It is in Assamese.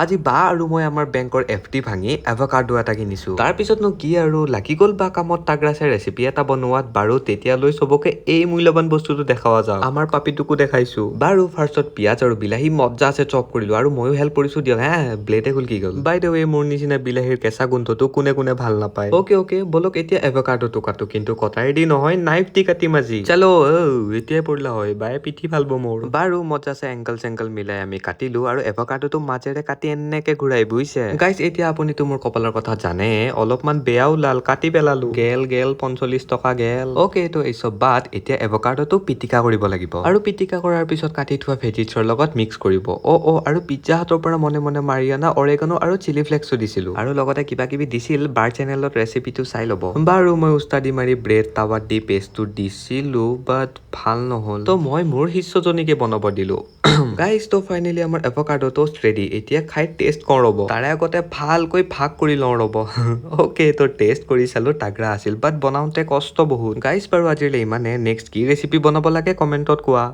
আজি বা আৰু মই আমাৰ বেংকৰ এফডি ভাঙি এভকাডো এটা কিনিছো। তাৰ পিছতনো কি আৰু লাগি গ'ল বা কামত তাগৰাছে ৰেচিপি এটা বনোৱাত। বাৰু তেতিয়ালৈ চবকে এই মূল্যৱান বস্তুটো দেখাৱা যাওক। আমাৰ পাপিটোকো দেখাইছো। বাৰু ফাৰ্ষ্টত পিয়াজ আৰু বিলাহী মজ্জা আছে চপ কৰিলো আৰু ময়ো হেল্প কৰিছো দিয়ক। ব্লেডে খুল কি গ'ল। বাই দ্য ৱে মোৰ নিচিনা বিলাহীৰ কেঁচা গোন্ধটো কোনে কোনে ভাল নাপায়। অকে বলক এতিয়া এভকাডোটো কাটো, কিন্তু কটাৰী দি নহয়, নাইফ দি কাটিম আজি। চলো এতিয়াই পৰিলা হয়, বায়ে পিঠি ফালব মোৰ। বাৰু মজ্জা আছে এংকল চেংকল মিলাই আমি কাটিলো আৰু এভকাডোটো মাজেৰে কাটি এনেকে ঘূৰাই বুইছে। গাইজ এতিয়া আপুনিতো মোৰ কপালৰ কথা জানে, অলপমান বেয়া ওলাল, কাটি পেলালো। গেল 45 টকা গেল। অকে তো এই চব বাদ, এতিয়া এভকাডোটো পিটিকা কৰিব লাগিব। আৰু পিটিকা কৰাৰ পিছত কাটি থোৱা ভেজিছৰ লগত মিক্স কৰিব। আৰু পিজ্জা হাটৰ পৰা মনে মনে মাৰি অনা অৰেগানো আৰু চিলি ফ্লেক্সো দিছিলো। আৰু লগতে কিবা কিবি দিছিল, বাৰ চেনেলত ৰেচিপিটো চাই ল'ব। বাৰু মই উস্তাদি মাৰি ব্ৰেড টাৱাত দি পেষ্টটো দিছিলো, বাট ভাল নহ'ল। তো মই মোৰ শিষ্যজনীকে বনাব দিলো। গাইজ তো ফাইনেলি আমাৰ এভকাডো টোষ্ট ৰেডি। এতিয়া খাই টেষ্ট কৰো ৰ'ব। তাৰে আগতে ভালকৈ ভাগ কৰি লওঁ ৰ'ব। অকে তো টেষ্ট কৰি চালো, তাগৰা আছিল, বাট বনাওঁতে কষ্ট বহুত। গাইজ বাৰু আজিলৈ ইমানে। নেক্সট কি ৰেচিপি বনাব লাগে কমেণ্টত কোৱা।